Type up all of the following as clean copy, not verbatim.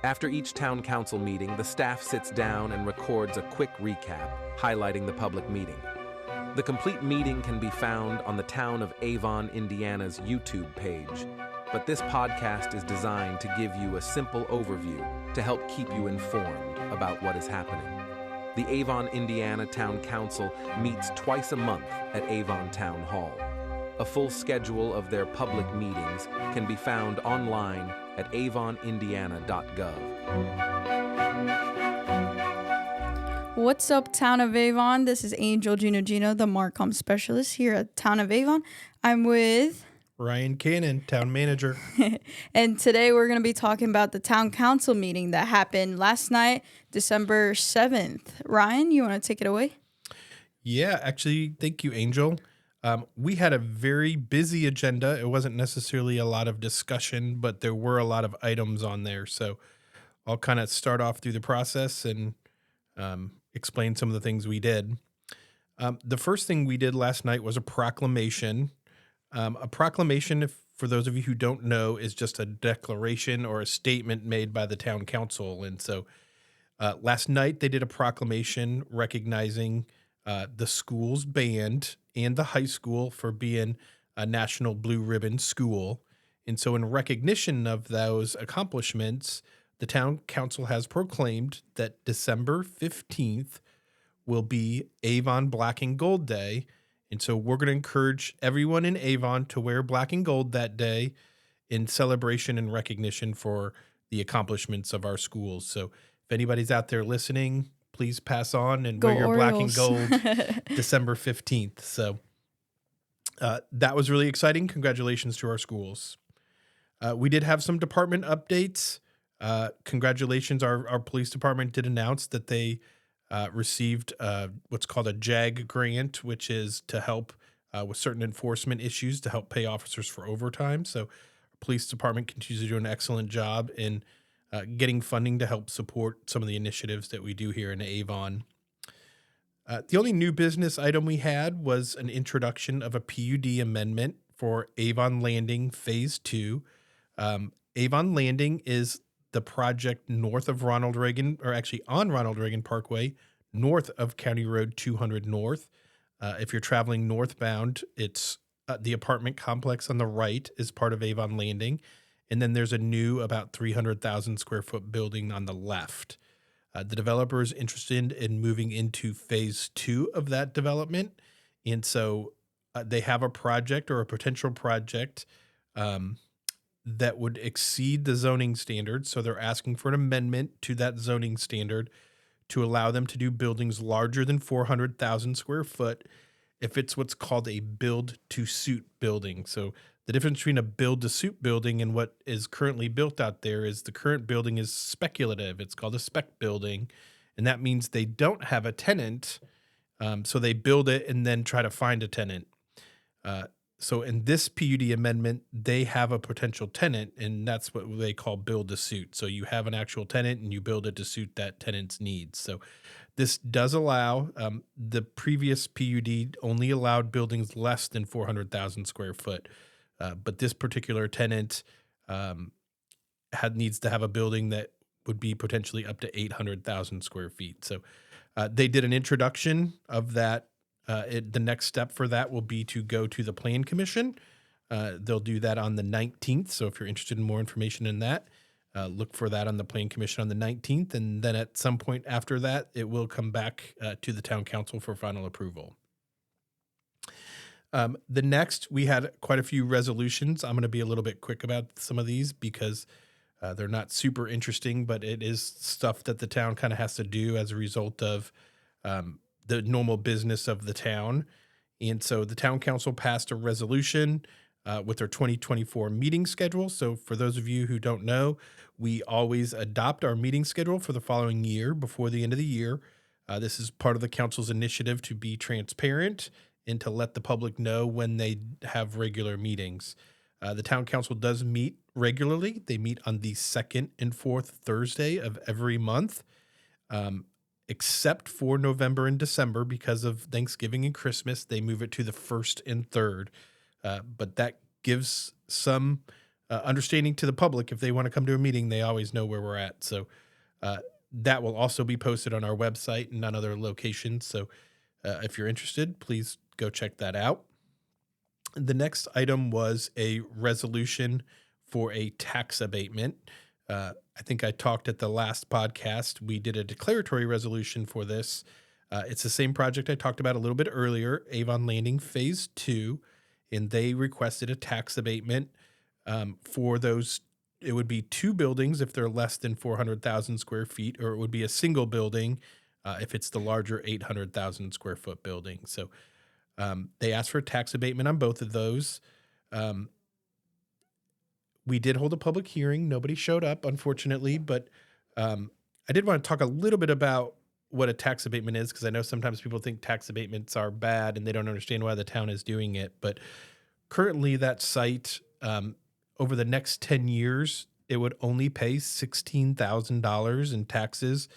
After each town council meeting, the staff sits down and records a quick recap, highlighting the public meeting. The complete meeting can be found on the Town of Avon, Indiana's YouTube page, but this podcast is designed to give you a simple overview to help keep you informed about what is happening. The Avon, Indiana Town Council meets twice a month at Avon Town Hall. A full schedule of their public meetings can be found online at avonindiana.gov. What's up, Town of Avon? This is Angel Gino-Gino, the MarComm specialist here at Town of Avon. I'm with Ryan Cannon, town manager. and today we're going to be talking about the town council meeting that happened last night, December 7th. Ryan, you want to take it away? Yeah, actually, thank you, Angel. We had a very busy agenda. It wasn't necessarily a lot of discussion, but there were a lot of items on there. So I'll kind of start off through the process and explain some of the things we did. The first thing we did last night was a proclamation. A proclamation, for those of you who don't know, is just a declaration or a statement made by the town council. And so last night they did a proclamation recognizing the school's band and the high school for being a National Blue Ribbon school. And so in recognition of those accomplishments, the town council has proclaimed that December 15th will be Avon Black and Gold Day. And so we're going to encourage everyone in Avon to wear black and gold that day in celebration and recognition for the accomplishments of our schools. So if anybody's out there listening, please pass on and Go wear your Orioles. black and gold December 15th. So that was really exciting. Congratulations to our schools. We did have some department updates. Congratulations. Our police department did announce that they received what's called a JAG grant, which is to help with certain enforcement issues to help pay officers for overtime. So our police department continues to do an excellent job in getting funding to help support some of the initiatives that we do here in Avon. The only new business item we had was an introduction of a PUD amendment for Avon Landing Phase 2. Avon Landing is the project north of Ronald Reagan, or actually on Ronald Reagan Parkway, north of County Road 200 North. If you're traveling northbound, it's the apartment complex on the right is part of Avon Landing. And then there's a new about 300,000 square foot building on the left. The developer is interested in moving into phase 2 of that development. And so they have a project or a potential project that would exceed the zoning standard. So they're asking for an amendment to that zoning standard to allow them to do buildings larger than 400,000 square foot if it's what's called a build-to-suit building. So the difference between a build-to-suit building and what is currently built out there is the current building is speculative. It's called a spec building, and that means they don't have a tenant, so they build it and then try to find a tenant. So in this PUD amendment, they have a potential tenant, and that's what they call build-to-suit. So you have an actual tenant, and you build it to suit that tenant's needs. So this does allow, the previous PUD only allowed buildings less than 400,000 square foot. But this particular tenant needs to have a building that would be potentially up to 800,000 square feet. So they did an introduction of that. The next step for that will be to go to the Plan Commission. They'll do that on the 19th. So if you're interested in more information in that, look for that on the Plan Commission on the 19th. And then at some point after that, it will come back to the Town Council for final approval. The next, we had quite a few resolutions. I'm going to be a little bit quick about some of these because they're not super interesting, but it is stuff that the town kind of has to do as a result of the normal business of the town. And so the town council passed a resolution with their 2024 meeting schedule. So for those of you who don't know, we always adopt our meeting schedule for the following year before the end of the year. This is part of the council's initiative to be transparent and to let the public know when they have regular meetings. The town council does meet regularly. They meet on the second and fourth Thursday of every month, except for November and December because of Thanksgiving and Christmas. They move it to the first and third. But that gives some understanding to the public. If they want to come to a meeting, they always know where we're at. So that will also be posted on our website and on other locations. So if you're interested, please go check that out. The next item was a resolution for a tax abatement. I think I talked at the last podcast. We did a declaratory resolution for this. It's the same project I talked about a little bit earlier, Avon Landing Phase 2, and they requested a tax abatement for those. It would be 2 buildings if they're less than 400,000 square feet, or it would be a single building if it's the larger 800,000 square foot building. So they asked for a tax abatement on both of those. We did hold a public hearing. Nobody showed up, unfortunately, but I did want to talk a little bit about what a tax abatement is, because I know sometimes people think tax abatements are bad and they don't understand why the town is doing it. But currently that site, over the next 10 years, it would only pay $16,000 in taxes.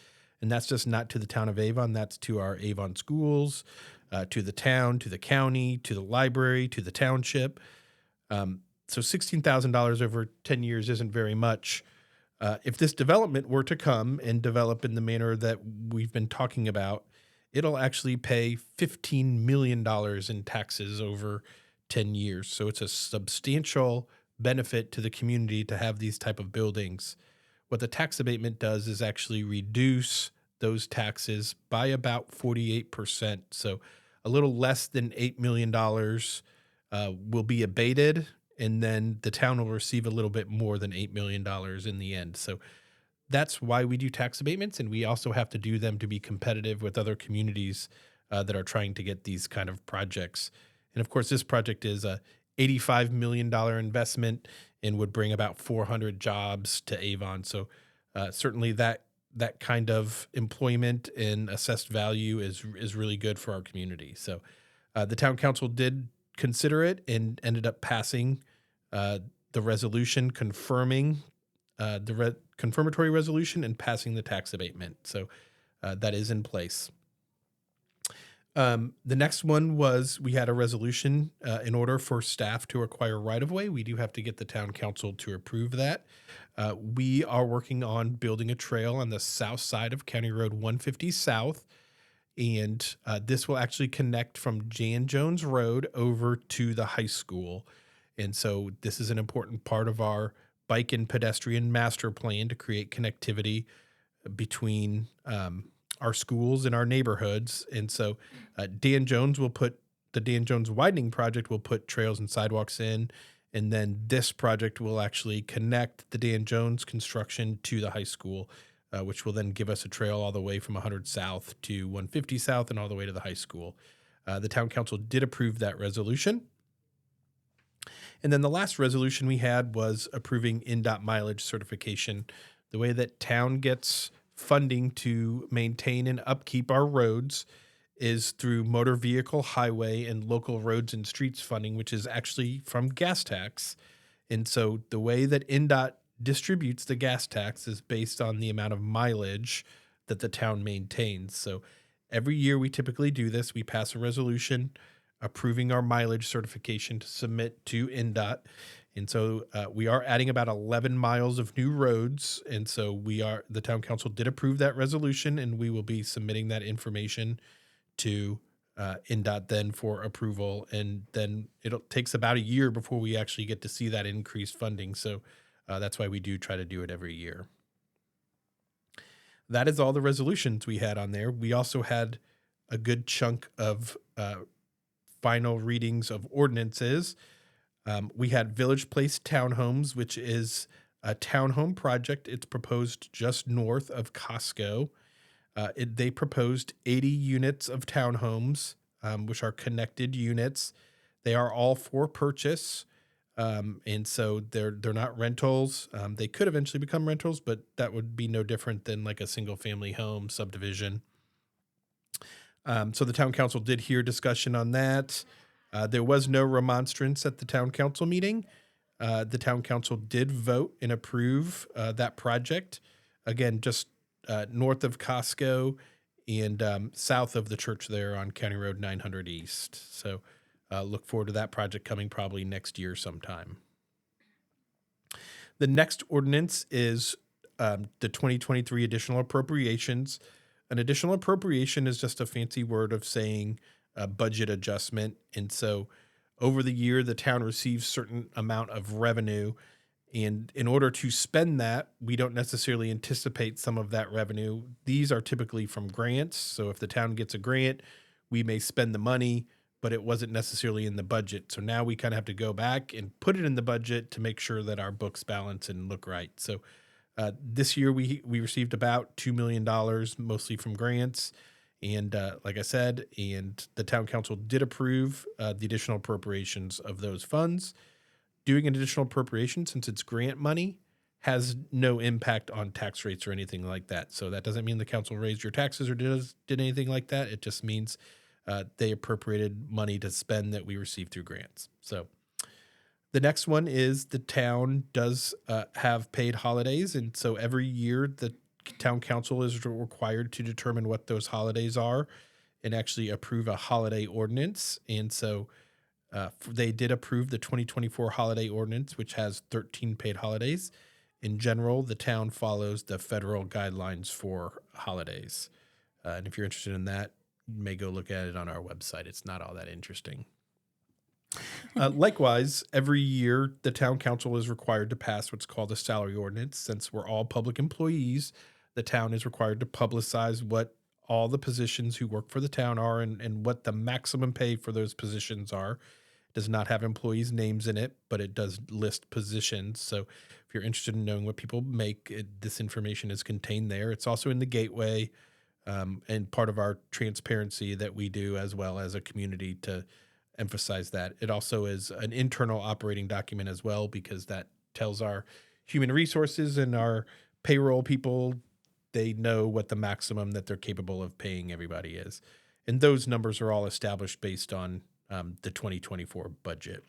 And that's just not to the town of Avon. That's to our Avon schools, to the town, to the county, to the library, to the township. So $16,000 over 10 years isn't very much. If this development were to come and develop in the manner that we've been talking about, it'll actually pay $15 million in taxes over 10 years. So it's a substantial benefit to the community to have these type of buildings. What the tax abatement does is actually reduce those taxes by about 48%. So a little less than $8 million will be abated, and then the town will receive a little bit more than $8 million in the end. So that's why we do tax abatements, and we also have to do them to be competitive with other communities that are trying to get these kind of projects. And of course, this project is a $85 million investment and would bring about 400 jobs to Avon. So certainly that kind of employment and assessed value is really good for our community. So the town council did consider it and ended up passing the resolution confirming the confirmatory resolution and passing the tax abatement. So that is in place. The next one was we had a resolution in order for staff to acquire right-of-way. We do have to get the town council to approve that. We are working on building a trail on the south side of County Road 150 South, and this will actually connect from Jan Jones Road over to the high school. And so this is an important part of our bike and pedestrian master plan to create connectivity between our schools and our neighborhoods. And so Dan Jones the Dan Jones widening project will put trails and sidewalks in. And then this project will actually connect the Dan Jones construction to the high school, which will then give us a trail all the way from 100 South to 150 South and all the way to the high school. The town council did approve that resolution. And then the last resolution we had was approving NDOT mileage certification. The way that town gets funding to maintain and upkeep our roads is through motor vehicle, highway, and local roads and streets funding, which is actually from gas tax. And so the way that NDOT distributes the gas tax is based on the amount of mileage that the town maintains. So every year we typically do this. We pass a resolution approving our mileage certification to submit to NDOT. And so we are adding about 11 miles of new roads. And so the town council did approve that resolution, and we will be submitting that information to NDOT then for approval. And then it takes about a year before we actually get to see that increased funding. So that's why we do try to do it every year. That is all the resolutions we had on there. We also had a good chunk of final readings of ordinances. We had Village Place Townhomes, which is a townhome project. It's proposed just north of Costco. They proposed 80 units of townhomes, which are connected units. They are all for purchase, and so they're not rentals. They could eventually become rentals, but that would be no different than like a single-family home subdivision. So the town council did hear discussion on that. There was no remonstrance at the town council meeting. The town council did vote and approve that project. Again, just north of Costco and south of the church there on County Road 900 East. So look forward to that project coming probably next year sometime. The next ordinance is the 2023 additional appropriations. An additional appropriation is just a fancy word of saying a budget adjustment. And so over the year, the town receives certain amount of revenue. And in order to spend that, we don't necessarily anticipate some of that revenue. These are typically from grants. So if the town gets a grant, we may spend the money, but it wasn't necessarily in the budget. So now we kind of have to go back and put it in the budget to make sure that our books balance and look right. So this year we received about $2 million, mostly from grants. And like I said, and the town council did approve the additional appropriations of those funds. Doing an additional appropriation, since it's grant money, has no impact on tax rates or anything like that. So that doesn't mean the council raised your taxes or did anything like that. It just means they appropriated money to spend that we received through grants. So the next one is the town does have paid holidays. And so every year the town council is required to determine what those holidays are and actually approve a holiday ordinance. And so they did approve the 2024 holiday ordinance, which has 13 paid holidays. In general, the town follows the federal guidelines for holidays. And if you're interested in that, you may go look at it on our website. It's not all that interesting. Likewise, every year, the town council is required to pass what's called a salary ordinance. Since we're all public employees, the town is required to publicize what all the positions who work for the town are and what the maximum pay for those positions are. It does not have employees' names in it, but it does list positions. So if you're interested in knowing what people make, this information is contained there. It's also in the gateway and part of our transparency that we do as well as a community to emphasize that. It also is an internal operating document as well, because that tells our human resources and our payroll people, they know what the maximum that they're capable of paying everybody is. And those numbers are all established based on the 2024 budget.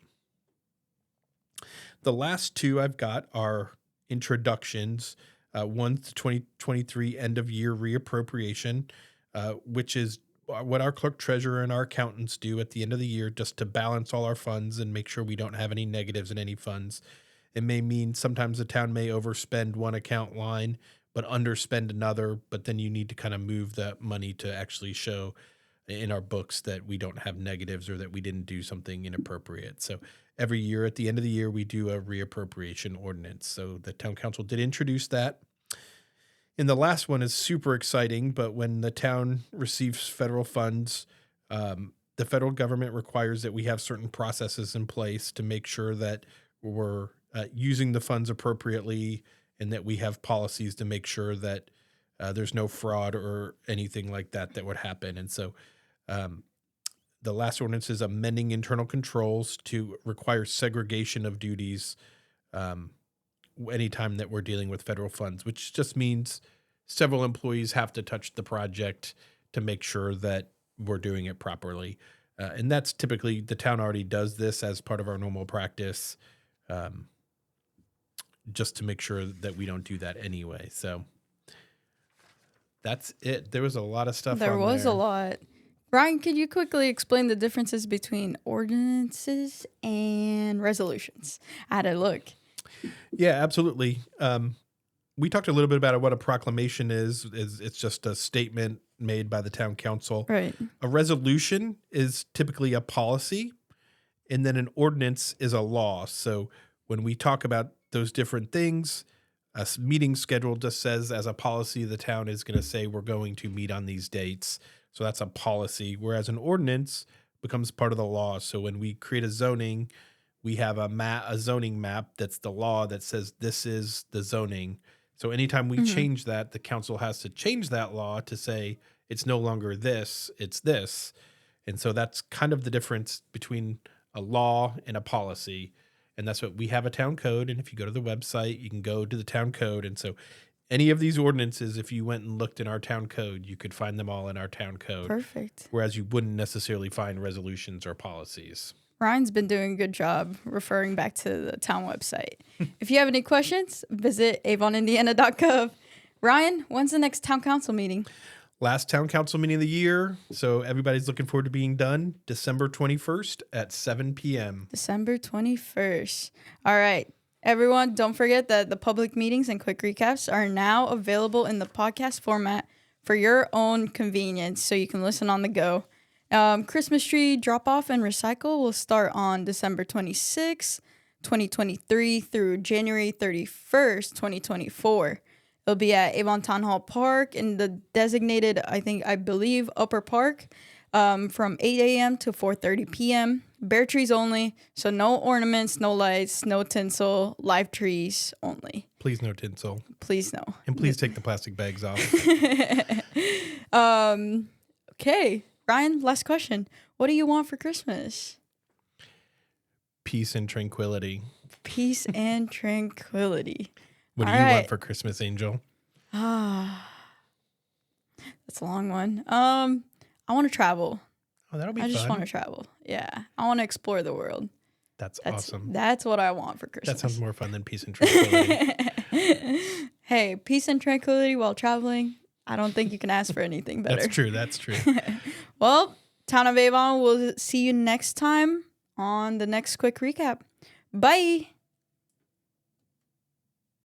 The last two I've got are introductions. One's the 2023 end of year reappropriation, which is what our clerk treasurer and our accountants do at the end of the year just to balance all our funds and make sure we don't have any negatives in any funds. It may mean sometimes the town may overspend one account line but underspend another, but then you need to kind of move that money to actually show in our books that we don't have negatives or that we didn't do something inappropriate. So every year at the end of the year, we do a reappropriation ordinance. So the town council did introduce that. And the last one is super exciting, but when the town receives federal funds, the federal government requires that we have certain processes in place to make sure that we're using the funds appropriately and that we have policies to make sure that there's no fraud or anything like that that would happen. And so the last ordinance is amending internal controls to require segregation of duties anytime that we're dealing with federal funds, which just means several employees have to touch the project to make sure that we're doing it properly. And that's typically, the town already does this as part of our normal practice, just to make sure that we don't do that anyway. So that's it. There was a lot of stuff. There was a lot. Brian, could you quickly explain the differences between ordinances and resolutions? I had a look. Yeah, absolutely. We talked a little bit about what a proclamation is. It's just a statement made by the town council. Right. A resolution is typically a policy, and then an ordinance is a law. So when we talk about those different things, a meeting schedule just says as a policy, the town is going to say we're going to meet on these dates. So that's a policy, whereas an ordinance becomes part of the law. So when we create a zoning, we have a zoning map that's the law that says this is the zoning. So anytime we change that, the council has to change that law to say it's no longer this, it's this. And so that's kind of the difference between a law and a policy. And that's what we have, a town code. And if you go to the website, you can go to the town code. And so any of these ordinances, if you went and looked in our town code, you could find them all in our town code. Perfect. Whereas you wouldn't necessarily find resolutions or policies. Ryan's been doing a good job referring back to the town website. If you have any questions, visit avonindiana.gov. Ryan, when's the next town council meeting? Last town council meeting of the year. So everybody's looking forward to being done December 21st at 7 p.m. December 21st. All right. Everyone, don't forget that the public meetings and quick recaps are now available in the podcast format for your own convenience, so you can listen on the go. Christmas tree drop-off and recycle will start on December 26th, 2023 through January 31st, 2024. It'll be at Avon Town Hall Park in the designated, I believe, upper park from 8 a.m. to 4:30 p.m. Bare trees only, so no ornaments, no lights, no tinsel, live trees only. Please no tinsel. Please no. And please take the plastic bags off. Okay, Ryan, last question. What do you want for Christmas? Peace and tranquility. Peace and tranquility. What do All you right. want for Christmas, Angel? That's a long one. I want to travel. Oh, that'll be I fun. just want to travel. Yeah. I want to explore the world. That's awesome. That's what I want for Christmas. That sounds more fun than peace and tranquility. Hey, peace and tranquility while traveling. I don't think you can ask for anything better. That's true. That's true. Well, Town of Avon, we'll see you next time on the next quick recap. Bye.